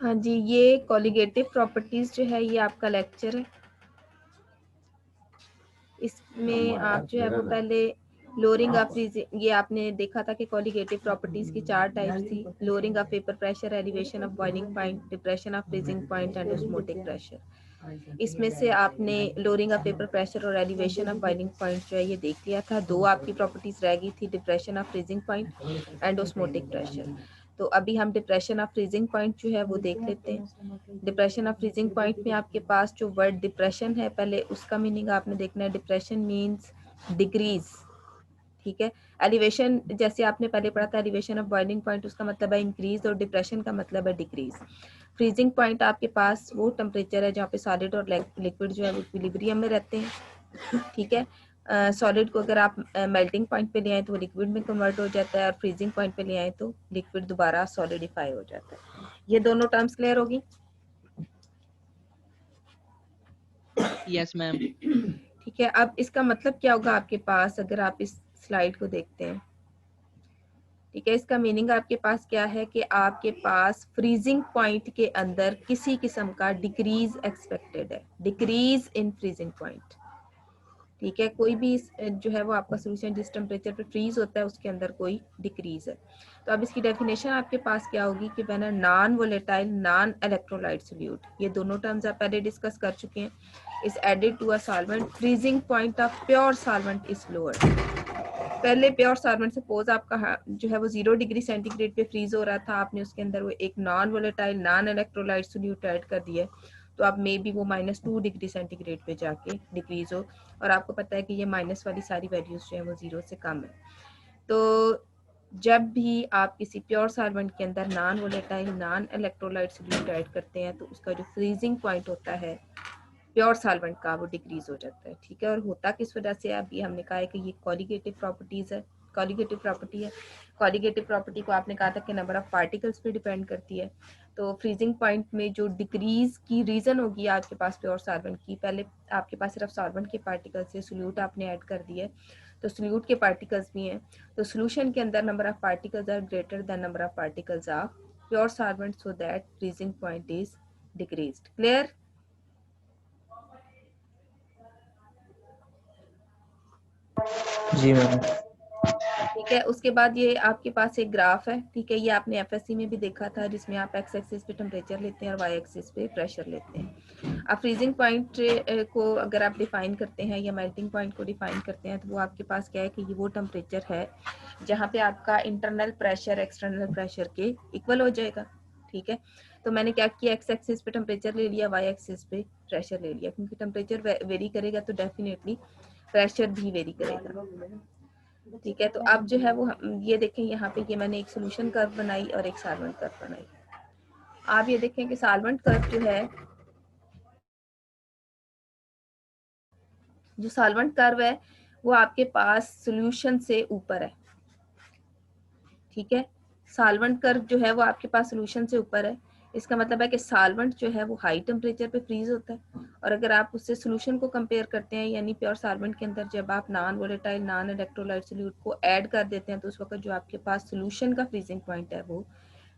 हाँ जी, ये colligative properties जो है ये आपका लेक्चर है। इसमें आप जो है वो पहले लोअरिंग ऑफ फ्रीजिंग, ये आपने देखा था कि कॉलिगेटिव प्रॉपर्टीज की 4 टाइप्स थी, lowering of vapour pressure, elevation of boiling point, depression of freezing point and osmotic pressure. इसमें से आपने लोअरिंग ऑफ वेपर प्रेशर और एलिवेशन ऑफ बॉइलिंग पॉइंट जो है ये देख लिया था। 2 आपकी प्रॉपर्टीज रह गई थी, depression of freezing point and osmotic pressure. तो अभी हम डिप्रेशन ऑफ फ्रीजिंग पॉइंट जो है वो देख लेते हैं। डिप्रेशन ऑफ फ्रीजिंग पॉइंट में आपके पास जो वर्ड डिप्रेशन है, पहले उसका मीनिंग आपने देखना है। डिप्रेशन मीन्स डिक्रीज, ठीक है। एलिवेशन जैसे आपने पहले पढ़ा था, एलिवेशन ऑफ बॉइलिंग पॉइंट, उसका मतलब है इंक्रीज, और डिप्रेशन का मतलब है डिक्रीज। फ्रीजिंग पॉइंट आपके पास वो टेम्परेचर है जहाँ पे सॉलिड और लिक्विड जो है वो इक्विलिब्रियम में रहते हैं, ठीक है। सॉलिड को अगर आप मेल्टिंग पॉइंट पे ले आए तो वो लिक्विड में कन्वर्ट हो जाता है, और फ्रीजिंग पॉइंट पे ले आए तो लिक्विड दोबारा सॉलिडिफाई हो जाता है। ये दोनों टर्म्स क्लियर होगी? Yes ma'am. ठीक है। अब इसका मतलब क्या होगा आपके पास, अगर आप इस स्लाइड को देखते हैं, ठीक है। इसका मीनिंग आपके पास क्या है कि आपके पास फ्रीजिंग पॉइंट के अंदर किसी किस्म का डिक्रीज एक्सपेक्टेड है, डिक्रीज इन फ्रीजिंग पॉइंट, ठीक है। कोई भी जो है वो आपका सोल्यूशन जिस टेम्परेचर पे फ्रीज होता है उसके अंदर कोई डिक्रीज है। तो अब इसकी डेफिनेशन आपके पास क्या होगी कि when a non volatile non electrolyte solute, ये दोनों टर्म्स आप पहले डिस्कस कर चुके हैं, is added to a solvent, freezing point of pure solvent is lower. पहले प्योर सॉल्वेंट, सपोज आपका जो है वो 0 डिग्री सेंटीग्रेड पे फ्रीज हो रहा था, आपने उसके अंदर वो एक non volatile non electrolyte solute add कर दिया, तो आप मे बी वो -2 डिग्री सेंटीग्रेड पे जाके डिक्रीज हो, और आपको पता है कि ये माइनस वाली सारी वैल्यूज जो है वो 0 से कम है। तो जब भी आप किसी प्योर सॉल्वेंट के अंदर non volatile non electrolyte solute add करते हैं तो उसका जो फ्रीजिंग पॉइंट होता है प्योर सॉल्वेंट का, वो डिक्रीज हो जाता है, ठीक है। और होता किस वजह से, अभी हमने कहा है कि ये कॉलिगेटिव प्रॉपर्टीज है, कॉलिगेटिव प्रॉपर्टी है। कॉलिगेटिव प्रॉपर्टी को आपने कहा था कि नंबर ऑफ पार्टिकल्स पे डिपेंड करती है। तो फ्रीजिंग पॉइंट में जो डिक्रीज की रीजन होगी आपके पास प्योर सॉल्वेंट की, पहले आपके पास सिर्फ सॉल्वेंट के पार्टिकल्स से सोल्यूट आपने ऐड कर दिया, तो सोल्यूट के पार्टिकल्स भी हैं, तो सोल्यूशन के अंदर number of particles are greater than number of particles of pure solvent, so that freezing point is decreased. Clear? जी मैम। ठीक है। उसके बाद ये आपके पास एक ग्राफ है, ठीक है। ये आपने एफएससी में भी देखा था, जिसमें आप एक्स एक्सिस पे टेम्परेचर लेते हैं और वाई एक्सिस पे प्रेशर लेते हैं। आप फ्रीजिंग पॉइंट को अगर आप डिफाइन करते हैं या मेल्टिंग पॉइंट को डिफाइन करते हैं, तो वो आपके पास क्या है कि ये वो टेम्परेचर है जहाँ पे आपका इंटरनल प्रेशर एक्सटर्नल प्रेशर के इक्वल हो जाएगा, ठीक है। तो मैंने क्या किया, एक्स एक्सिस पे टेम्परेचर ले लिया, वाई एक्सिस पे प्रेशर ले लिया, क्योंकि टेम्परेचर वेरी करेगा तो डेफिनेटली प्रेशर भी वेरी करेगा, ठीक है। तो अब जो है वो ये देखें, यहाँ पे ये मैंने एक सोल्यूशन कर्व बनाई और एक सॉल्वेंट कर्व बनाई। आप ये देखें कि सॉल्वेंट कर्व जो है, जो सॉल्वेंट कर्व है वो आपके पास सोल्यूशन से ऊपर है, ठीक है। सॉल्वेंट कर्व जो है वो आपके पास सोल्यूशन से ऊपर है। इसका मतलब है कि सॉल्वेंट जो है वो हाई टेम्परेचर पे फ्रीज होता है, और अगर आप उससे सोल्यूशन को कंपेयर करते हैं, यानी प्योर सॉल्वेंट के अंदर जब आप non volatile non electrolyte solute को ऐड कर देते हैं, तो उस वक्त जो आपके पास सोल्यूशन का फ्रीजिंग पॉइंट है वो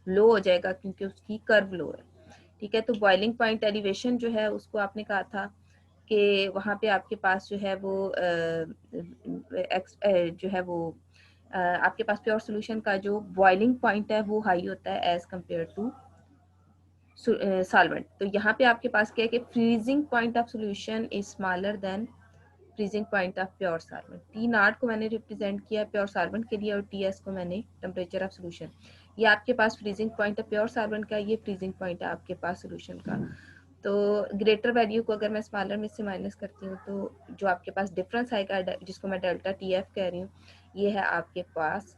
लो हो जाएगा, क्योंकि उसकी कर्व लो है, ठीक है। तो बॉइलिंग पॉइंट एलिवेशन जो है उसको आपने कहा था कि वहाँ पे आपके पास जो है वो जो है वो आपके पास प्योर सोल्यूशन का जो बॉइलिंग पॉइंट है वो हाई होता है एज कम्पेयर टू सॉल्वेंट। तो यहाँ पे आपके पास क्या है कि freezing point of solution is smaller than freezing point of pure solvent. T not को मैंने रिप्रेजेंट किया प्योर सॉल्वेंट के लिए, और टी एस को मैंने टेम्परेचर ऑफ सोल्यूशन। ये आपके पास फ्रीजिंग पॉइंट है प्योर सॉल्वेंट का, ये फ्रीजिंग पॉइंट है आपके पास सोल्यूशन का। तो ग्रेटर वैल्यू को अगर मैं स्मॉलर में से माइनस करती हूँ, तो जो आपके पास डिफरेंस आएगा, जिसको मैं डेल्टा टी एफ कह रही हूँ, ये है आपके पास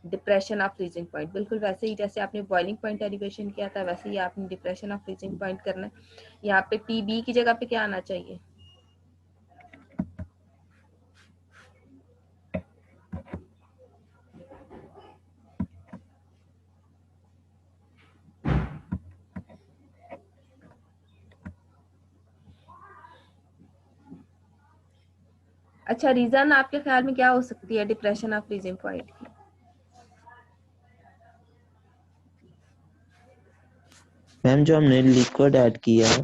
डिप्रेशन ऑफ फ्रीजिंग पॉइंट। बिल्कुल वैसे ही जैसे आपने बॉइलिंग पॉइंट डेरिवेशन किया था वैसे ही आपने डिप्रेशन ऑफ फ्रीजिंग पॉइंट करना है। यहाँ पे TB की जगह पे क्या आना चाहिए? अच्छा, रीजन आपके ख्याल में क्या हो सकती है डिप्रेशन ऑफ फ्रीजिंग पॉइंट की? मैम जो हमने लिक्विड ऐड किया है,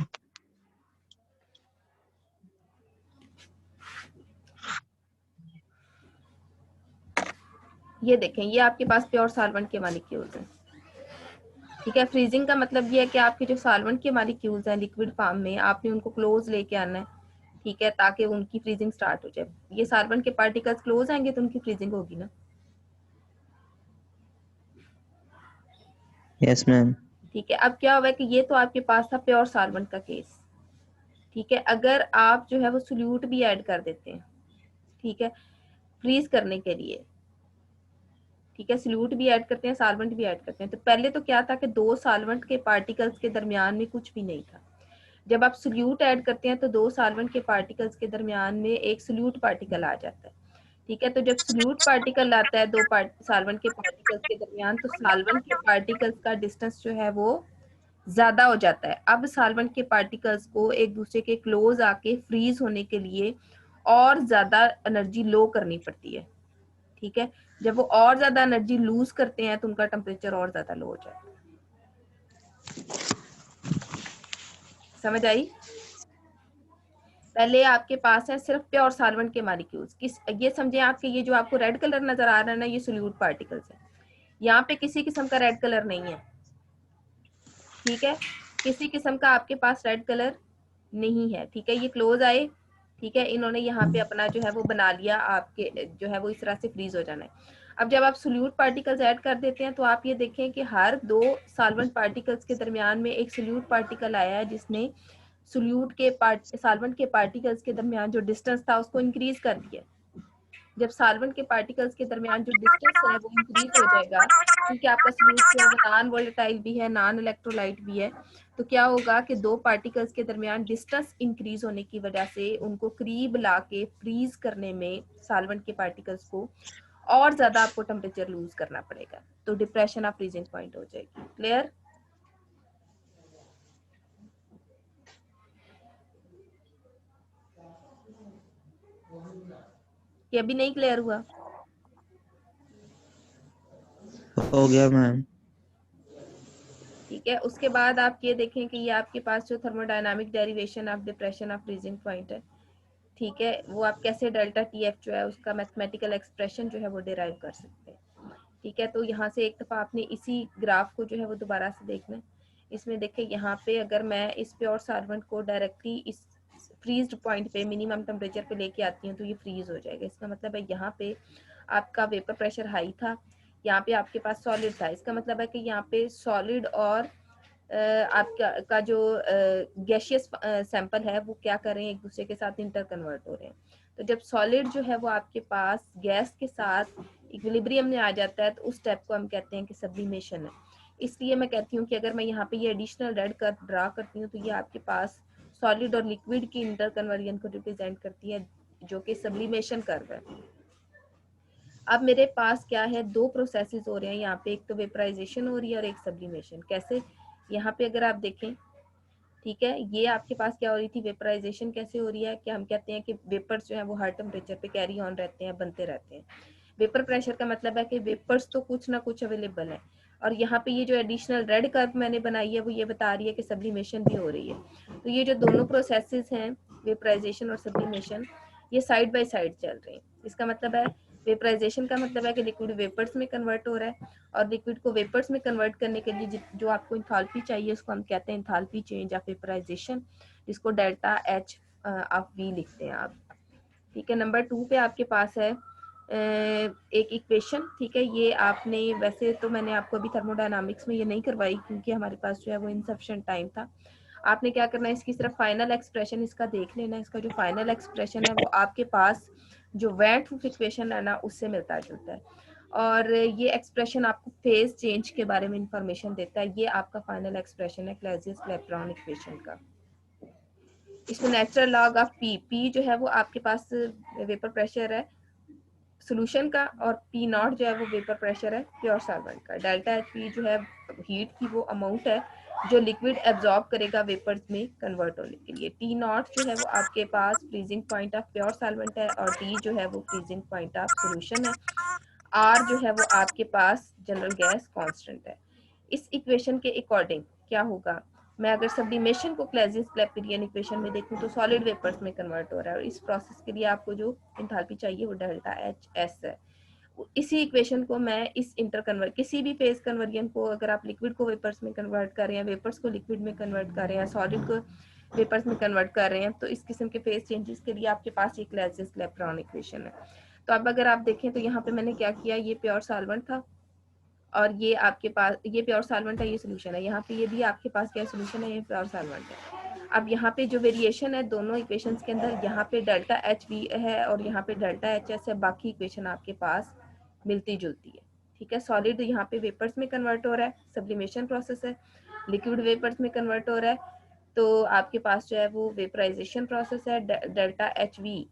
ये देखें, ये आपके पास प्योर सॉल्वेंट के मॉलिक्यूल्स हैं। ठीक है, फ्रीजिंग का मतलब ये है कि आपके जो सॉल्वेंट के मॉलिक्यूल्स हैं लिक्विड फॉर्म में, आपने उनको क्लोज लेके आना है। ठीक है, ताकि उनकी फ्रीजिंग स्टार्ट हो जाए। ये सॉल्वेंट के पार्टिकल्स क्लोज आएंगे तो उनकी फ्रीजिंग होगी ना। Yes ma'am. ठीक है, अब क्या हुआ कि ये तो आपके पास था प्योर सॉल्वेंट का केस। ठीक है, अगर आप जो है वो सोल्यूट भी ऐड कर देते हैं, ठीक है, फ्रीज करने के लिए, ठीक है, सोल्यूट भी ऐड करते हैं, सॉल्वेंट भी ऐड करते हैं, तो पहले तो क्या था कि दो सॉल्वेंट के पार्टिकल्स के दरमियान में कुछ भी नहीं था। जब आप सोल्यूट ऐड करते हैं तो दो सॉल्वेंट के पार्टिकल्स के दरमियान में एक सोल्यूट पार्टिकल आ जाता है। ठीक है, तो जब सोल्यूट पार्टिकल आता है दो सॉल्वेंट के पार्टिकल्स के दरमियान, तो सॉल्वेंट के पार्टिकल्स का डिस्टेंस जो है वो ज्यादा हो जाता है। अब सॉल्वेंट के पार्टिकल्स को एक दूसरे के क्लोज आके फ्रीज होने के लिए और ज्यादा एनर्जी लो करनी पड़ती है। ठीक है, जब वो और ज्यादा एनर्जी लूज करते हैं तो उनका टेम्परेचर और ज्यादा लो हो जाता है। समझ आई? पहले आपके पास है सिर्फ प्योर सॉल्वेंट के मॉलिक्यूल्स। किस ये समझे आपके, ये जो आपको रेड कलर नजर आ रहा है ना, ये सोल्यूट पार्टिकल्स है। यहाँ पे किसी किस्म का रेड कलर नहीं है। ठीक है, किसी किस्म का आपके पास रेड कलर नहीं है। ठीक है, ये क्लोज आए, ठीक है, इन्होंने यहाँ पे अपना जो है वो बना लिया, आपके जो है वो इस तरह से फ्रीज हो जाना है। अब जब आप सोल्यूट पार्टिकल्स ऐड कर देते हैं तो आप ये देखें कि हर दो सॉल्वेंट पार्टिकल्स के दरमियान में एक सोल्यूट पार्टिकल आया है, जिसने सोल्यूट के सॉल्वेंट के पार्टिकल्स के दरमियान जो डिस्टेंस था उसको इंक्रीज कर दिया। जब सॉल्वेंट के पार्टिकल्स के दरमियान जो डिस्टेंस है वो इंक्रीज हो जाएगा, क्योंकि आपका सोल्यूट जो है वो नॉन वोलेटाइल भी है, नॉन इलेक्ट्रोलाइट भी है, तो क्या होगा कि दो पार्टिकल्स के दरमियान डिस्टेंस इंक्रीज होने की वजह से उनको करीब लाके फ्रीज करने में सॉल्वेंट के पार्टिकल्स को और ज्यादा आपको टेम्परेचर लूज करना पड़ेगा, तो डिप्रेशन ऑफ फ्रीजिंग पॉइंट हो जाएगी। क्लियर? ये अभी नहीं क्लियर हुआ? हो गया मैम। ठीक है, उसके बाद आप ये देखें कि ये आपके पास जो thermodynamic derivation of depression of freezing point है, ठीक है, वो आप कैसे डेल्टा TF जो है उसका मैथमेटिकल एक्सप्रेशन जो है वो डिराइव कर सकते हैं। ठीक है, तो यहाँ से एक दफ़ा आपने इसी ग्राफ को जो है वो दोबारा से देखना है। इसमें देखें, यहाँ पे अगर मैं इस प्योर सॉल्वेंट को डायरेक्टली इस फ्रीज्ड पॉइंट पे मिनिमम टेम्परेचर पे लेके आती हूँ तो ये फ्रीज हो जाएगा। इसका मतलब है यहाँ पे आपका वेपर प्रेशर हाई था, यहाँ पे आपके पास सॉलिड था। इसका मतलब है कि यहाँ पे सॉलिड और आपका जो गैशियस सैंपल है वो क्या कर रहे हैं, एक दूसरे के साथ इंटर कन्वर्ट हो रहे हैं। तो जब सॉलिड जो है वो आपके पास गैस के साथ इक्विलिब्रियम में आ जाता है तो उस स्टेप को हम कहते हैं कि सब्लिमेशन है। इसलिए मैं कहती हूँ कि अगर मैं यहाँ पे ये एडिशनल रेड कर्व ड्रा करती हूँ तो ये आपके पास सॉलिड और लिक्विड की इंटर कन्वर्जन को रिप्रेजेंट करती है, जो कि सब्लिमेशन कर्व है। अब मेरे पास क्या है, दो प्रोसेसेस हो रहे हैं यहाँ पे, एक तो वेपराइजेशन हो रही है और एक सब्लिमेशन। कैसे? यहाँ पे अगर आप देखें, ठीक है, ये आपके पास क्या हो रही थी, वेपराइजेशन कैसे हो रही है कि हम कहते हैं कि वेपर्स जो है वो हर टेम्परेचर पे कैरी ऑन रहते हैं, बनते रहते हैं। वेपर प्रेशर का मतलब है कि वेपर्स तो कुछ ना कुछ अवेलेबल है, और यहाँ पे ये जो एडिशनल रेड कर्व मैंने बनाई है वो ये बता रही है कि सब्लिमेशन भी हो रही है। तो ये जो दोनों प्रोसेसेस हैं, वेपराइजेशन और सब्लिमेशन, ये साइड बाय साइड चल रहे हैं। इसका मतलब है वेपराइजेशन का मतलब है कि लिक्विड वेपर्स में कन्वर्ट हो रहा है, और लिक्विड को वेपर्स में कन्वर्ट करने के लिए जो आपको इंथाल्पी चाहिए उसको हम कहते हैं इंथाल्पी चेंज ऑफ वेपराइजेशन, जिसको डेल्टा H ऑफ V लिखते हैं आप। ठीक है, नंबर 2 पे आपके पास है एक इक्वेशन। ठीक है, ये आपने, वैसे तो मैंने आपको अभी थर्मोडायनामिक्स में ये नहीं करवाई क्योंकि हमारे पास जो है वो इनसफिशिएंट टाइम था। आपने क्या करना है, इसकी सिर्फ फाइनल एक्सप्रेशन इसका देख लेना है। इसका जो फाइनल एक्सप्रेशन है वो आपके पास जो वेट प्रूफ इक्वेशन है ना उससे मिलता जुलता है। और ये एक्सप्रेशन आपको फेज चेंज के बारे में इंफॉर्मेशन देता है। ये आपका फाइनल एक्सप्रेशन है क्लैजियस-क्लैपेरॉन इक्वेशन का। इसमें नेचुरल लॉग ऑफ पी जो है वो आपके पास वेपर प्रेशर है सॉल्यूशन का, और पी नॉट जो है वो वेपर प्रेशर है प्योर सॉल्वेंट का। डेल्टा एच पी जो है हीट की वो अमाउंट है जो लिक्विड एब्जॉर्ब करेगा वेपर्स में कन्वर्ट होने के लिए। टी नॉट जो है वो आपके पास freezing point of pure solvent है, और टी जो है वो फ्रीजिंग पॉइंट ऑफ सॉल्यूशन है। आर जो है वो आपके पास जनरल गैस कांस्टेंट है। इस इक्वेशन के अकॉर्डिंग क्या होगा, मैं अगर सब्लिमेशन को क्लैजियस-क्लैपेरियन इक्वेशन में देखूं तो सॉलिड वेपर्स में कन्वर्ट हो रहा है, और इस प्रोसेस के लिए आपको जो एंथैल्पी चाहिए वो डेल्टा एच एस है। इसी इक्वेशन को मैं इस किसी भी फेज कन्वर्जन को, अगर आप लिक्विड को वेपर्स में कन्वर्ट कर रहे हैं, वेपर्स को लिक्विड में कन्वर्ट कर रहे हैं, सॉलिड को वेपर्स में कन्वर्ट कर रहे हैं, तो इस किस्म के फेज चेंजेस के लिए आपके पास ये क्लैजियस-क्लैपेरॉन इक्वेशन है। तो अब अगर आप देखें तो यहाँ पे मैंने क्या किया, ये प्योर सॉल्वेंट था और ये आपके पास ये प्योर सॉल्वेंट है, ये सोल्यूशन है। यहाँ पे ये भी आपके पास क्या सोल्यूशन है, ये प्योर सॉल्वेंट है। अब यहाँ पे जो वेरिएशन है दोनों इक्वेशंस के अंदर, यहाँ पे डेल्टा एच वी है और यहाँ पे डेल्टा एच एस है। बाकी इक्वेशन आपके पास मिलती जुलती है, ठीक है। सॉलिड यहाँ पे वेपर्स में कन्वर्ट हो रहा है, सब्लिमेशन प्रोसेस है। लिक्विड वेपर्स में कन्वर्ट हो रहा है, तो आपके पास जो है वो वेपराइजेशन प्रोसेस है। Delta H V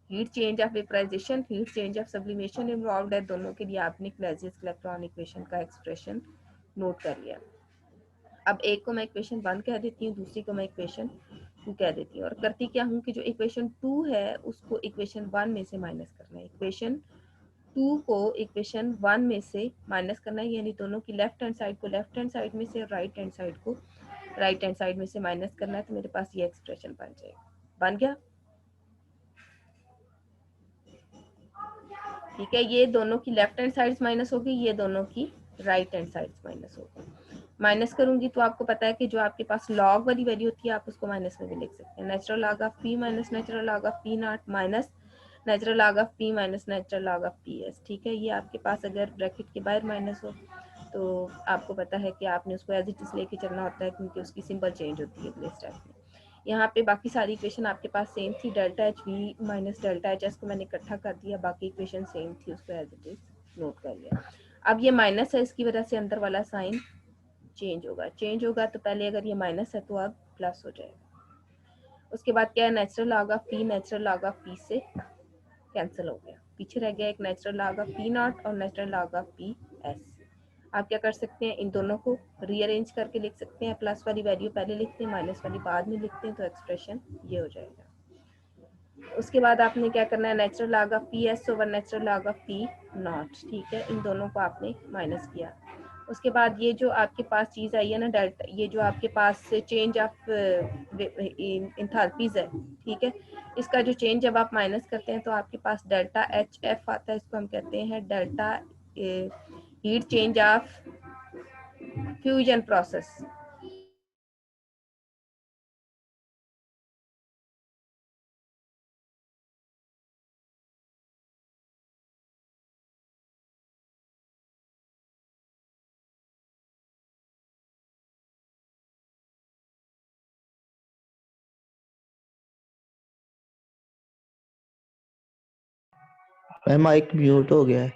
heat change of vaporisation, heat change of sublimation involved है। दोनों के लिए आपने क्लैजियस-क्लैपेरॉन इक्वेशन का एक्सप्रेशन नोट कर लिया। अब एक को मैं इक्वेशन 1 कह देती हूँ, दूसरी को मैं इक्वेशन 2 कह देती हूँ, और करती क्या हूँ कि जो इक्वेशन 2 है उसको इक्वेशन 1 में से माइनस करना है। इक्वेशन 2 को इक्वेशन 1 में से माइनस करना है, यानी दोनों की लेफ्ट हैंड साइड को लेफ्ट हैंड साइड में से और राइट हैंड साइड को राइट हैंड साइड में से माइनस करना है। तो मेरे पास ये एक्सप्रेशन बन जाएगा। बन गया, ठीक है। ये दोनों की लेफ्ट हैंड साइड्स माइनस होगी, ये दोनों की राइट हैंड साइड्स माइनस होगी। माइनस करूंगी तो आपको पता है कि जो आपके पास लॉग वाली वैल्यू होती है आप उसको माइनस में भी लिख सकते हैं। Natural log of P minus natural log of P not minus natural log of P minus natural log of P S, ठीक है। ये आपके पास अगर ब्रैकेट के बाहर माइनस हो तो आपको पता है कि आपने उसको एज इट इज लेके चलना होता है, क्योंकि उसकी सिंबल चेंज होती है अगले स्टेप में। यहाँ पे बाकी सारी इक्वेशन आपके पास सेम थी। Delta H we minus delta H S को मैंने इकट्ठा कर दिया, बाकी इक्वेशन सेम थी, उसको एज इट इज नोट कर लिया। अब ये माइनस है, इसकी वजह से अंदर वाला साइन चेंज होगा तो पहले अगर ये माइनस है तो अब प्लस हो जाएगा। उसके बाद क्या है, natural log of P natural log of P से कैंसिल हो गया, पीछे रह गया एक natural log of P nought और natural log of P S. आप क्या कर सकते हैं, इन दोनों को रीअरेंज करके लिख सकते हैं। प्लस वाली वैल्यू पहले लिखते हैं, माइनस वाली बाद में लिखते हैं, तो एक्सप्रेशन ये हो जाएगा। उसके बाद आपने क्या करना है, natural log of P S over natural log of P not, ठीक है। इन दोनों को आपने माइनस किया। उसके बाद ये जो आपके पास चीज़ आई है ना डेल्टा, ये जो आपके पास चेंज ऑफ इंथैल्पीज है, ठीक है, इसका जो चेंज जब आप माइनस करते हैं तो आपके पास डेल्टा एच एफ आता है। इसको हम कहते हैं delta heat change of fusion process. Ma'am mike mute हो गया है।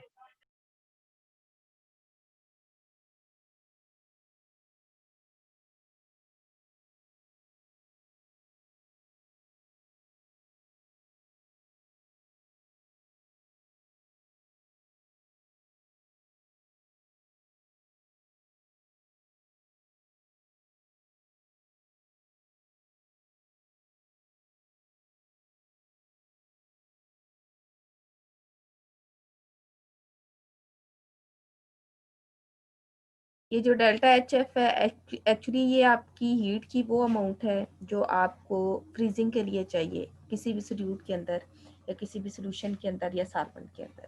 ये जो डेल्टा एच एफ है एक्चुअली ये आपकी हीट की वो अमाउंट है जो आपको फ्रीजिंग के लिए चाहिए किसी भी सोल्यूट के अंदर या किसी भी सोल्यूशन के अंदर या सॉल्वेंट के अंदर।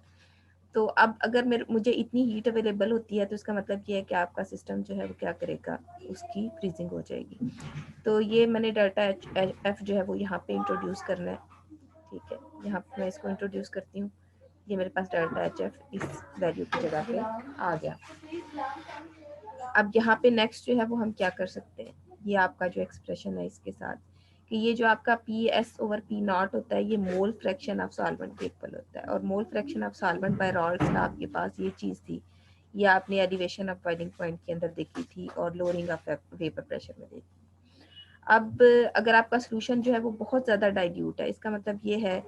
तो अब अगर मुझे इतनी हीट अवेलेबल होती है तो इसका मतलब ये है कि आपका सिस्टम जो है वो क्या करेगा, उसकी फ्रीजिंग हो जाएगी। तो ये मैंने डेल्टा एच एफ जो है वो यहाँ पे इंट्रोड्यूस करना है, ठीक है। यहाँ पे मैं इसको इंट्रोड्यूस करती हूँ, ये मेरे पास डेल्टा एच एफ इस वैल्यू की जगह पे आ गया। अब यहाँ पे नेक्स्ट जो है वो हम क्या कर सकते हैं, ये आपका जो एक्सप्रेशन है इसके साथ कि ये जो आपका PS/P0 होता है ये मोल फ्रैक्शन ऑफ सॉल्वेंट के इक्वल होता है, और mole fraction of solvent by Raoult's law आपके पास ये चीज़ थी, ये आपने एलिवेशन ऑफ बॉइलिंग पॉइंट के अंदर देखी थी और लोअरिंग ऑफ वेपर प्रेशर में देखी। अब अगर आपका सोल्यूशन जो है वो बहुत ज़्यादा डाइल्यूट है, इसका मतलब ये है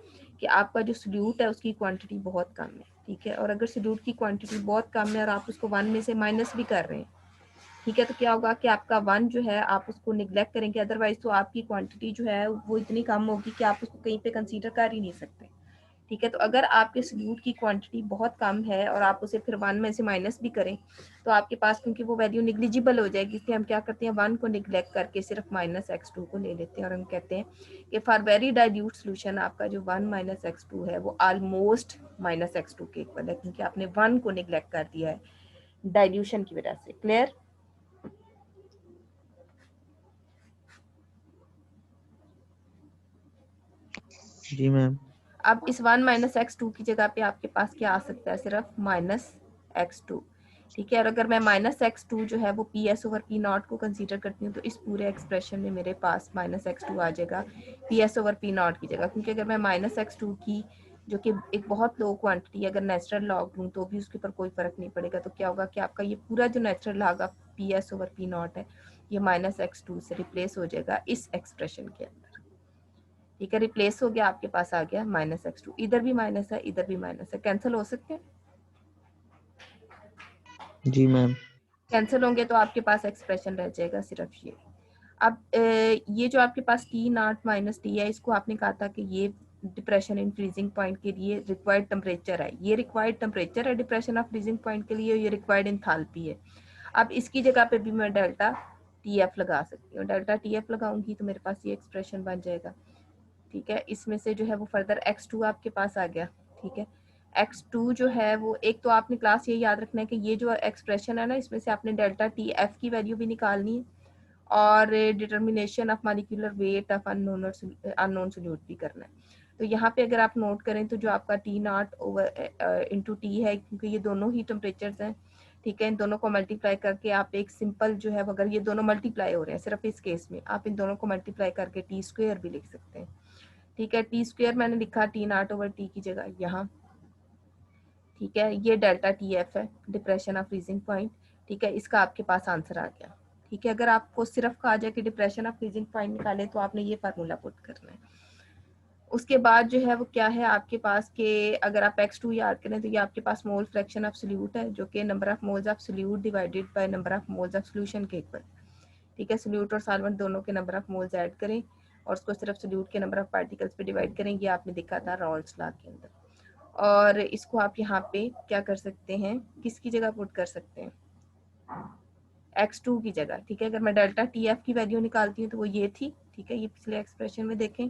कि आपका जो सोल्यूट है उसकी क्वांटिटी बहुत कम है, ठीक है। और अगर सोल्यूट की क्वांटिटी बहुत कम है और आप उसको 1 में से माइनस भी कर रहे हैं, ठीक है, तो क्या होगा कि आपका 1 जो है आप उसको निगलेक्ट करेंगे, अदरवाइज तो आपकी क्वांटिटी जो है वो इतनी कम होगी कि आप उसको कहीं पे कंसीडर कर ही नहीं सकते, ठीक है। तो अगर आपके सोल्यूट की क्वांटिटी बहुत कम है और आप उसे फिर 1 में से माइनस भी करें तो आपके पास, क्योंकि वो वैल्यू निग्लिजिबल हो जाएगी, इसलिए हम क्या करते हैं 1 को निगलेक्ट करके सिर्फ -x2 को ले लेते हैं और हम कहते हैं कि फॉर वेरी डाइल्यूट सोल्यूशन आपका जो 1 - x2 है वो ऑलमोस्ट -x2 के इक्वल है, क्योंकि आपने 1 को निगलेक्ट कर दिया है डाइल्यूशन की वजह से। क्लियर? जी मैम। अब इस 1 - x2 की जगह पे आपके पास क्या आ सकता है, सिर्फ -x2, ठीक है। और अगर मैं -x2 जो है वो PS/P0 को कंसीडर करती हूँ तो इस पूरे एक्सप्रेशन में मेरे पास -x2 आ जाएगा PS/P0 की जगह, क्योंकि अगर मैं -x2 की जो कि एक बहुत लो क्वांटिटी अगर नेचुरल लॉग लूँ तो भी उसके ऊपर कोई फर्क नहीं पड़ेगा, तो क्या होगा कि आपका ये पूरा जो नेचुरल लॉग ऑफ PS/P0 है ये -x2 से रिप्लेस हो जाएगा इस एक्सप्रेशन के अंदर, ठीक है। रिप्लेस हो गया, आपके पास आ गया -x2, इधर भी माइनस है इधर भी माइनस है, कैंसिल हो सकते हैं? जी मैम। कैंसिल होंगे तो आपके पास एक्सप्रेशन रह जाएगा सिर्फ ये। अब ये जो आपके पास T0 - T है, इसको आपने कहा था कि ये डिप्रेशन इन फ्रीजिंग पॉइंट के लिए रिक्वायर्ड टेम्परेचर है, ये रिक्वायर्ड टेम्परेचर है डिप्रेशन ऑफ फ्रीजिंग पॉइंट के लिए, ये रिक्वायर्ड एंथैल्पी है। अब इसकी जगह पे भी मैं डेल्टा TF लगा सकती हूँ, डेल्टा TF लगाऊंगी तो मेरे पास ये एक्सप्रेशन बन जाएगा, ठीक है। इसमें से जो है वो फर्दर x2 आपके पास आ गया, ठीक है। x2 जो है वो, एक तो आपने क्लास ये याद रखना है कि ये जो एक्सप्रेशन है ना इसमें से आपने डेल्टा TF की वैल्यू भी निकालनी है और determination of molecular weight of unknown solute भी करना है। तो यहाँ पे अगर आप नोट करें तो जो आपका T0/T है, क्योंकि ये दोनों ही टेम्परेचर्स हैं, ठीक है, इन दोनों को मल्टीप्लाई करके आप एक सिंपल जो है, अगर ये दोनों मल्टीप्लाई हो रहे हैं सिर्फ इस केस में, आप इन दोनों को मल्टीप्लाई करके T² भी लिख सकते हैं, ठीक है। T² मैंने लिखा T0/T की जगह यहाँ, ठीक है। ये डेल्टा TF है, डिप्रेशन ऑफ फ्रीजिंग पॉइंट, ठीक है। इसका आपके पास आंसर आ गया, ठीक है। अगर आपको सिर्फ कहा जाए कि डिप्रेशन ऑफ फ्रीजिंग पॉइंट निकाले तो आपने ये फार्मूला पुट करना है। उसके बाद जो है वो क्या है आपके पास के, अगर आप x2 याद करें तो ये आपके पास मोल फ्रैक्शन ऑफ सोल्यूट है, जो कि number of moles of solute divided by number of moles of solution के इक्वल, ठीक है। सोल्यूट और सॉल्वेंट दोनों के नंबर ऑफ मोल्स ऐड करें और उसको सिर्फ सोल्यूट के नंबर ऑफ पार्टिकल्स पे डिवाइड करें, ये आपने देखा था रॉल्स लॉ के अंदर। और इसको आप यहाँ पे क्या कर सकते हैं, किसकी जगह पुट कर सकते हैं, x2 की जगह, ठीक है। अगर मैं डेल्टा TF की वैल्यू निकालती हूँ तो वो ये थी, ठीक है। ये पिछले एक्सप्रेशन में देखें,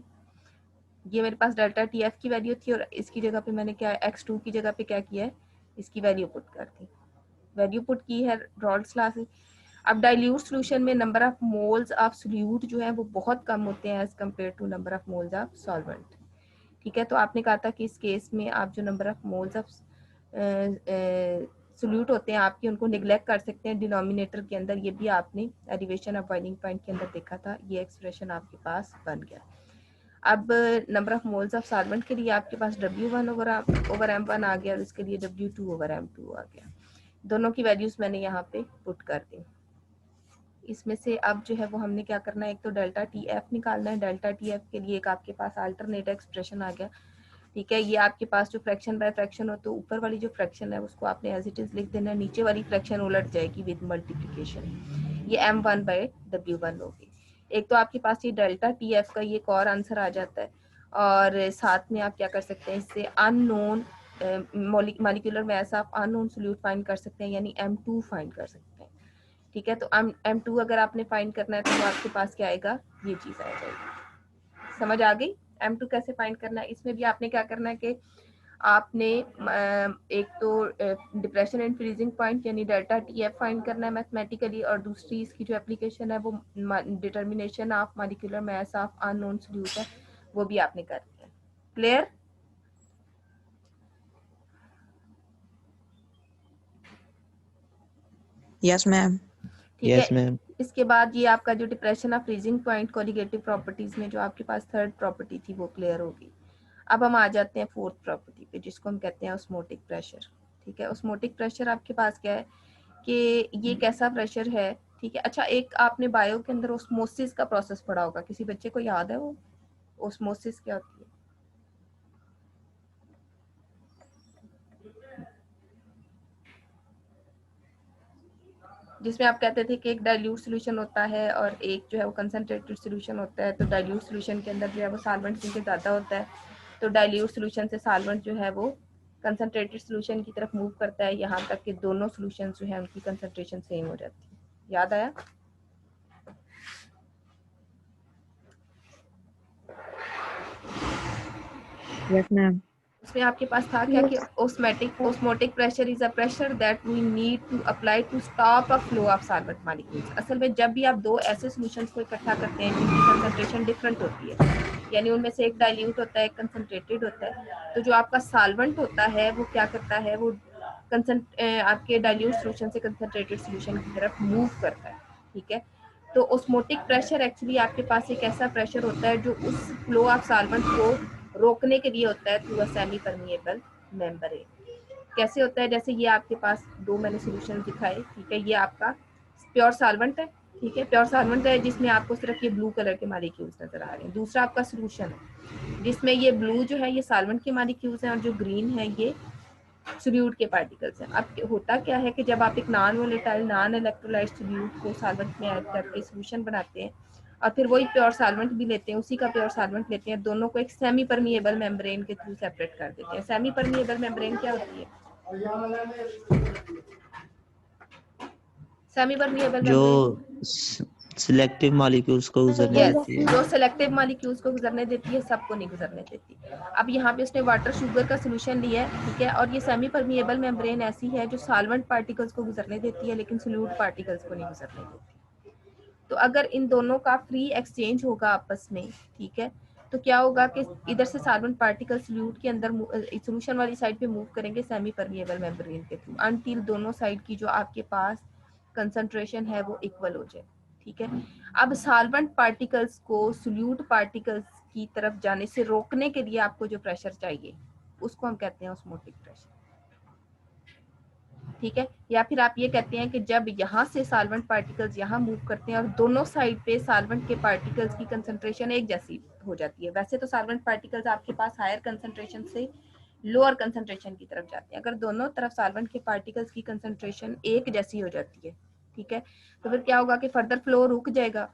ये मेरे पास डेल्टा TF की वैल्यू थी और इसकी जगह पे मैंने क्या x2 की जगह पे क्या किया है, इसकी वैल्यू पुट कर दी, वैल्यू पुट की है रॉल्स लॉ से। अब डाइल्यूट सोल्यूशन में number of moles of solute जो है वो बहुत कम होते हैं as compare to number of moles of solvent, ठीक है। तो आपने कहा था कि इस केस में आप जो number of moles of solute होते हैं आपके, उनको निगलेक्ट कर सकते हैं डिनोमिनेटर के अंदर, ये भी आपने डेरिवेशन ऑफ बॉइलिंग पॉइंट के अंदर देखा था, ये एक्सप्रेशन आपके पास बन गया। अब number of moles of solvent के लिए आपके पास W1/M1 आ गया और इसके लिए W2/M2 आ गया, दोनों की वैल्यूज मैंने यहाँ पे पुट कर दी। इसमें से अब जो है वो हमने क्या करना है, एक तो डेल्टा TF निकालना है, डेल्टा TF के लिए एक आपके पास अल्टरनेट एक्सप्रेशन आ गया, ठीक है। ये आपके पास जो फ्रैक्शन बाय फ्रैक्शन हो तो ऊपर वाली जो फ्रैक्शन है उसको आपने एज इट इज लिख देना है, नीचे वाली फ्रैक्शन उलट जाएगी विद मल्टीप्लिकेशन, ये M1/W1 होगी। एक तो आपके पास ये डेल्टा TF का ये एक और आंसर आ जाता है, और साथ में आप क्या कर सकते हैं, इससे unknown molecular mass of unknown solute find कर सकते हैं, यानी M2 फाइंड कर सकते हैं, ठीक है। तो M2 अगर आपने फाइंड करना है तो आपके पास क्या आएगा, ये चीज आ जाएगी। समझ आ गई M2 कैसे फाइंड करना है? इसमें भी आपने क्या करना है कि आपने एक तो डिप्रेशन एंड फ्रीजिंग पॉइंट यानी डेल्टा TF फाइंड करना है मैथमेटिकली, और दूसरी इसकी जो एप्लीकेशन है वो determination of molecular mass of unknown solute है, वो भी आपने करनी है। क्लियर? Yes, ma'am. ठीक है। Yes ma'am. इसके बाद ये आपका जो depression of freezing point colligative properties में जो आपके पास थर्ड प्रॉपर्टी थी वो क्लियर होगी। अब हम आ जाते हैं फोर्थ प्रॉपर्टी पे जिसको हम कहते हैं ऑस्मोटिक प्रेशर। ठीक है, ऑस्मोटिक प्रेशर आपके पास क्या है कि ये कैसा प्रेशर है। ठीक है, अच्छा एक आपने बायो के अंदर ऑस्मोसिस का प्रोसेस पढ़ा होगा, किसी बच्चे को याद है वो ऑस्मोसिस क्या होती है? जिसमें आप कहते थे कि एक डाइल्यूट सॉल्यूशन होता है और एक जो है वो कंसंट्रेटेड सॉल्यूशन होता है। तो डाइल्यूट सॉल्यूशन के अंदर जो है वो सॉल्वेंट क्योंकि ज़्यादा होता है, तो डाइल्यूट सॉल्यूशन से सॉल्वेंट जो है वो कंसंट्रेटेड सॉल्यूशन की तरफ मूव करता है, यहाँ तक कि दोनों सॉल्यूशन जो है उनकी कंसंट्रेशन सेम हो जाती है। याद आया? Yes, ma'am. उसमें आपके पास था क्या कि osmotic pressure is a pressure that we need to apply to stop a flow of solvent molecules. असल में जब भी आप दो ऐसे सॉल्यूशंस को इकट्ठा करते हैं जिनकी कंसंट्रेशन डिफरेंट होती है, यानी उनमें से एक डाइल्यूट होता है एक कंसंट्रेटेड होता है, तो जो आपका सॉल्वेंट होता है वो क्या करता है, वो आपके डाइल्यूट सॉल्यूशन से कंसंट्रेटेड सॉल्यूशन की तरफ मूव करता है। ठीक है, तो ऑस्मोटिक प्रेशर एक्चुअली आपके पास एक ऐसा प्रेशर होता है जो उस फ्लो ऑफ सॉल्वेंट को रोकने के लिए होता है through a semi permeable membrane. कैसे होता है, जैसे ये आपके पास दो मैंने सॉल्यूशन दिखाए। ठीक है, ये आपका प्योर सॉल्वेंट है। ठीक है, प्योर सॉल्वेंट है जिसमें आपको सिर्फ ये ब्लू कलर के मॉलिक्यूल्स नजर आ रहे हैं। दूसरा आपका सॉल्यूशन है जिसमें ये ब्लू जो है ये सॉल्वेंट के मॉलिक्यूल्स हैं और जो ग्रीन है ये सोल्यूट के पार्टिकल्स हैं। अब होता क्या है कि जब आप एक non volatile non electrolyte solute को सॉल्वेंट में ऐड करके सॉल्यूशन बनाते हैं और फिर वही प्योर सॉल्वेंट भी लेते हैं, उसी का प्योर सॉल्वेंट लेते हैं, दोनों को एक सेमी परमिएबल मेम्ब्रेन के थ्रू सेपरेट कर देते हैं। सेमी परमिएबल मेम्ब्रेन क्या होती है? सेमी परमिएबल जो मेम्ब्रेन सिलेक्टिव मॉलिक्यूल्स को गुजरने देती है। जो सेलेक्टिव मॉलिक्यूल्स को गुजरने देती है, सबको नहीं गुजरने देती। अब यहाँ पे उसने वाटर शुगर का सोल्यूशन लिया है। ठीक है, और ये सेमी परमिएबल मेम्ब्रेन ऐसी है जो सॉल्वेंट पार्टिकल्स को गुजरने देती है लेकिन सोल्यूट पार्टिकल्स को नहीं गुजरने देती। तो अगर इन दोनों का फ्री एक्सचेंज होगा आपस में, ठीक है, तो क्या होगा कि इधर से सॉल्वेंट पार्टिकल सोल्यूट के अंदर सॉल्यूशन वाली साइड पे मूव करेंगे सेमी परमिएबल मेम्ब्रेन के थ्रू अनटिल दोनों साइड की जो आपके पास कंसंट्रेशन है वो इक्वल हो जाए। ठीक है, अब सॉल्वेंट पार्टिकल्स को सोल्यूट पार्टिकल्स की तरफ जाने से रोकने के लिए आपको जो प्रेशर चाहिए उसको हम कहते हैं ऑस्मोटिक प्रेशर। ठीक है, या फिर आप ये कहते हैं कि जब यहाँ से सॉल्वेंट पार्टिकल्स यहाँ मूव करते हैं और दोनों साइड पे सॉल्वेंट के पार्टिकल्स की कंसंट्रेशन एक जैसी हो जाती है। वैसे तो सॉल्वेंट पार्टिकल्स आपके पास हायर कंसंट्रेशन से लोअर कंसंट्रेशन की तरफ जाते हैं। अगर दोनों तरफ सॉल्वेंट के पार्टिकल्स की कंसंट्रेशन एक जैसी हो जाती है, ठीक है, तो फिर क्या होगा कि फर्दर फ्लो रुक जाएगा।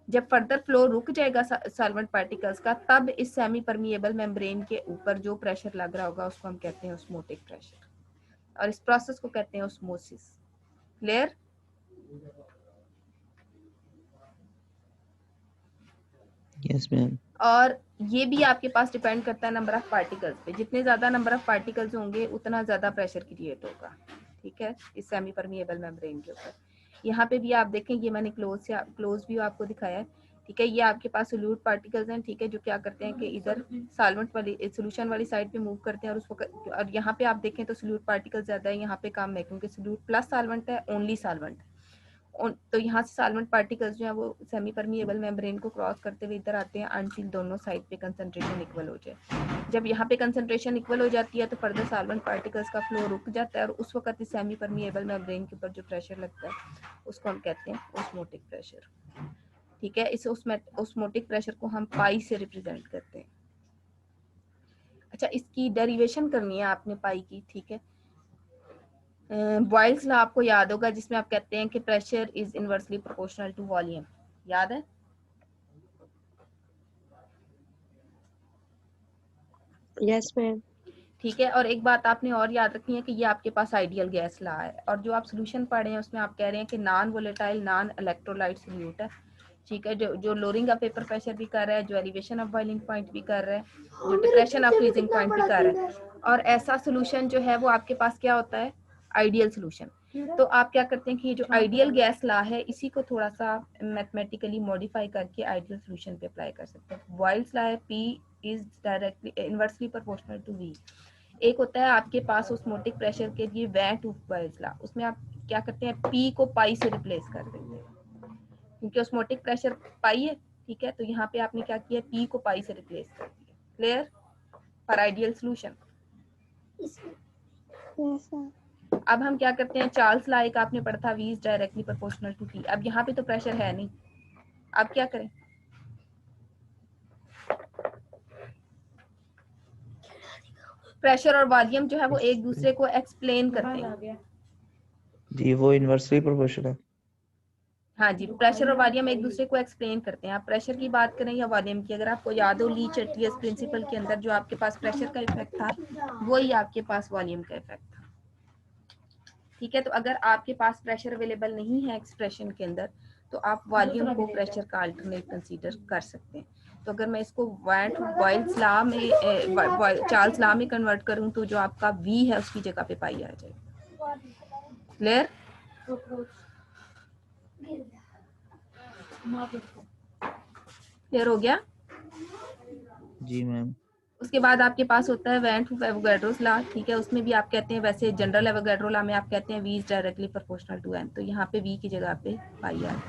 जब फर्दर फ्लो रुक जाएगा सॉल्वेंट पार्टिकल्स का, तब इस सेमी परमिएबल मेम्ब्रेन के ऊपर जो प्रेशर लग रहा होगा उसको हम कहते हैं ऑस्मोटिक प्रेशर, और इस प्रोसेस को कहते हैं ऑस्मोसिस। क्लियर? Yes ma'am. और ये भी आपके पास डिपेंड करता है नंबर ऑफ पार्टिकल्स पे। जितने ज्यादा नंबर ऑफ पार्टिकल्स होंगे उतना ज्यादा प्रेशर क्रिएट होगा। ठीक है, इस सेमी परमिएबल मेम्ब्रेन के ऊपर। यहाँ पे भी आप देखें, ये मैंने क्लोज व्यू आपको दिखाया है। ठीक है, ये आपके पास सोल्यूट पार्टिकल्स हैं। ठीक है, जो क्या करते हैं कि इधर सॉल्वेंट वाली सोल्यूशन वाली साइड पे मूव करते हैं और उसको और यहाँ पे आप देखें तो सोल्यूट पार्टिकल ज्यादा है, यहाँ पे कम है क्योंकि सोल्यूट प्लस सॉल्वेंट है, ओनली सॉल्वेंट। तो यहाँ से सॉल्वेंट पार्टिकल्स जो है वो सेमी परमिएबल मेम्ब्रेन को क्रॉस करते हुए इधर आते हैं अनटिल दोनों साइड पे कंसंट्रेशन इक्वल हो जाए। जब यहाँ पे कंसंट्रेशन इक्वल हो जाती है तो फर्दर सॉल्वेंट पार्टिकल्स का फ्लो रुक जाता है और उस वक्त इस सेमी परमिएबल मेम्ब्रेन के ऊपर जो प्रेशर लगता है उसको हम कहते हैं ऑस्मोटिक प्रेशर। ठीक है, इस ऑस्मोटिक प्रेशर को हम पाई से रिप्रेजेंट करते हैं। अच्छा, इसकी डेरिवेशन करनी है आपने पाई की। ठीक है, बॉयल्स लॉ आपको याद होगा जिसमें आप कहते हैं कि pressure is inversely proportional to volume. याद है? Yes, ma'am. ठीक है, और एक बात आपने और याद रखनी है कि ये आपके पास आइडियल गैस लॉ है और जो आप सोल्यूशन पढ़े हैं उसमें आप कह रहे हैं कि non volatile non electrolyte solute है। ठीक है, जो लोअरिंग ऑफ वेपर प्रेशर भी कर रहा है, जो एलिवेशन ऑफ बॉइलिंग पॉइंट भी कर रहा है, जो डिप्रेशन ऑफ फ्रीजिंग पॉइंट भी कर रहा है, और ऐसा सोल्यूशन जो है वो आपके पास क्या होता है? Ideal solution. तो आप क्या करते हैं कि ये जो आइडियल गैस लॉ है इसी को थोड़ा सा मैथमेटिकली मॉडिफाई करके आइडियल सोल्यूशन पे अप्लाई कर सकते हैं। बॉयल्स लॉ है P is directly inversely proportional to V। एक होता है आपके पास ऑस्मोटिक प्रेशर के लिए वैन टू बॉयल्स लॉ, उसमें आप क्या करते हैं P को पाई से रिप्लेस कर देते हैं। क्योंकि ऑस्मोटिक प्रेशर पाई है, ठीक है, तो यहाँ पे आपने क्या किया, पी को पाई से रिप्लेस कर दिया। Clear for ideal solution. Yes, sir. अब हम क्या करते हैं, चार्ल्स लॉ एक आपने पढ़ा था, V is directly proportional to T। अब यहाँ पे तो प्रेशर है नहीं, अब क्या करें, प्रेशर और वॉल्यूम जो है वो एक दूसरे को एक्सप्लेन करते हैं। जी वो इनवर्सली प्रोपोर्शनल है। हाँ जी, प्रेशर और वॉल्यूम एक दूसरे को एक्सप्लेन करते हैं। आप प्रेशर की बात करें या वॉल्यूम की, अगर आपको याद हो ली चेटियस प्रिंसिपल के अंदर जो आपके पास प्रेशर का इफेक्ट था, वही आपके पास वॉल्यूम का इफेक्ट था। ठीक है, तो अगर आपके पास प्रेशर अवेलेबल नहीं है एक्सप्रेशन के अंदर, तो आप वॉल्यूम को प्रेशर का अल्टरनेट कंसीडर कर सकते हैं। तो अगर मैं इसको बॉयल्स लॉ में चार्ल्स लॉ में कन्वर्ट करूं, तो जो आपका वी है उसकी जगह पे पाई आ जाएगा। क्लियर? क्लियर हो गया? जी मैम। उसके बाद आपके पास होता है वैन टू एवोगाड्रोस लॉ। ठीक है, उसमें भी आप कहते हैं, वैसे जनरल एवोगाड्रो लॉ में आप कहते हैं V is directly proportional to n, तो यहाँ पे V की जगह पे पाई आ है।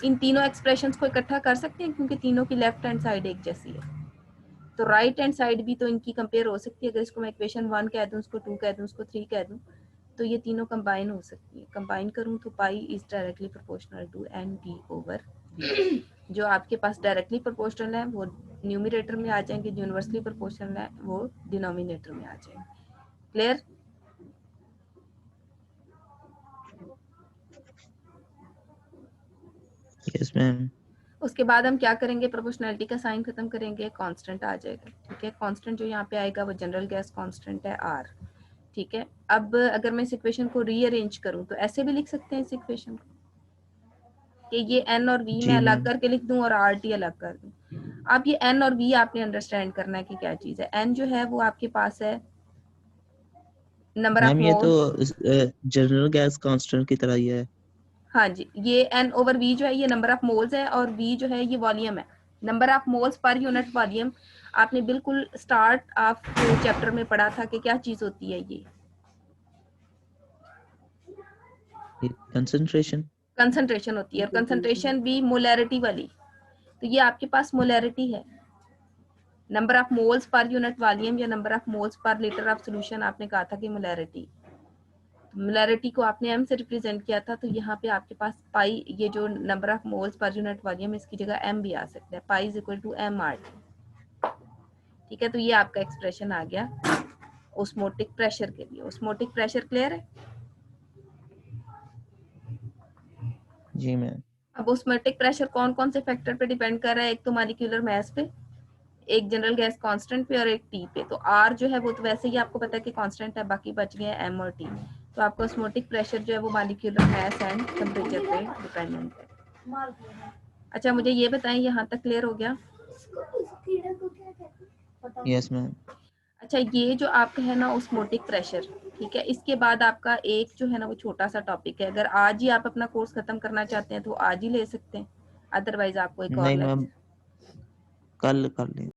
इन तीनों एक्सप्रेशंस को इकट्ठा कर सकते हैं क्योंकि तीनों की लेफ्ट हैंड साइड एक जैसी है, तो राइट हैंड साइड भी तो इनकी कंपेयर हो सकती है। अगर इसको मैं इक्वेशन 1 कह दूं, उसको 2 कह दूं, उसको 3 कह दूं, तो ये तीनों कंबाइन हो सकती है। कंबाइन करूं तो pi is directly proportional to N D over V. जो आपके पास डायरेक्टली प्रोपोर्शनल है वो न्यूमरेटर में आ जाएंगे, जो यूनिवर्सली प्रोपोर्शनल है वो डिनोमिनेटर में आ जाएंगे। क्लियर? Yes ma'am. उसके बाद हम क्या करेंगे, प्रोपोर्शनैलिटी का साइन खत्म करेंगे, कांस्टेंट आ जाएगा। ठीक है, कांस्टेंट जो यहाँ पे आएगा वो जनरल गैस कांस्टेंट है R। ठीक है, अब अगर मैं इस इक्वेशन को रीअरेंज करूं तो ऐसे भी लिख सकते हैं इस इक्वेशन को कि ये n और v मैं अलग करके लिख दूं और RT अलग कर दूं। अब ये n और v आपने अंडरस्टैंड करना है कि क्या चीज है। n जो है वो आपके पास है नंबर ऑफ मैम ये तो मोल्स। जनरल गैस कांस्टेंट की तरह ही है। हाँ जी, ये n ओवर v जो है ये नंबर ऑफ मोल्स है, और v जो है ये वॉल्यूम है, नंबर ऑफ मोल्स पर यूनिट वॉल्यूम। आपने बिल्कुल स्टार्ट ऑफ चैप्टर में पढ़ा था कि क्या चीज होती है ये, कंसंट्रेशन। कंसंट्रेशन होती है, और कंसंट्रेशन भी मोलैरिटी वाली। तो ये आपके पास मोलैरिटी है, नंबर ऑफ मोल्स पर यूनिट वॉल्यूम या number of moles per litre of solution. आपने कहा था कि मोलैरिटी, मोलैरिटी को आपने m से रिप्रेजेंट किया था, तो यहाँ पे आपके पास पाई, ये जो नंबर ऑफ मोल्स पर यूनिट वॉल्यूम, इसकी जगह m भी आ सकता है, pi is equal to mRT। ठीक है, तो ये आपका एक्सप्रेशन आ गया ऑस्मोटिक प्रेशर के लिए। ऑस्मोटिक प्रेशर क्लियर है? जी मैम। अब ऑस्मोटिक प्रेशर कौन कौन से फैक्टर पे डिपेंड कर रहा है, एक तो मॉलिक्यूलर मास पे, एक जनरल गैस कांस्टेंट पे, और एक टी पे। तो R जो है वो तो वैसे ही आपको पता है कि कांस्टेंट है, बाकी बच गए M और T। तो आपका ऑस्मोटिक प्रेशर जो है वो मॉलिक्यूलर मास एंड टेम्परेचर पे डिपेंडेंट है। अच्छा, मुझे ये बताएं, यहाँ तक क्लियर हो गया? Yes ma'am. अच्छा, ये जो आपका है ना ऑस्मोटिक प्रेशर, ठीक है, इसके बाद आपका एक जो है ना वो छोटा सा टॉपिक है। अगर आज ही आप अपना कोर्स खत्म करना चाहते हैं तो आज ही ले सकते हैं, अदरवाइज आपको एक और नहीं मैम, कल कर लें।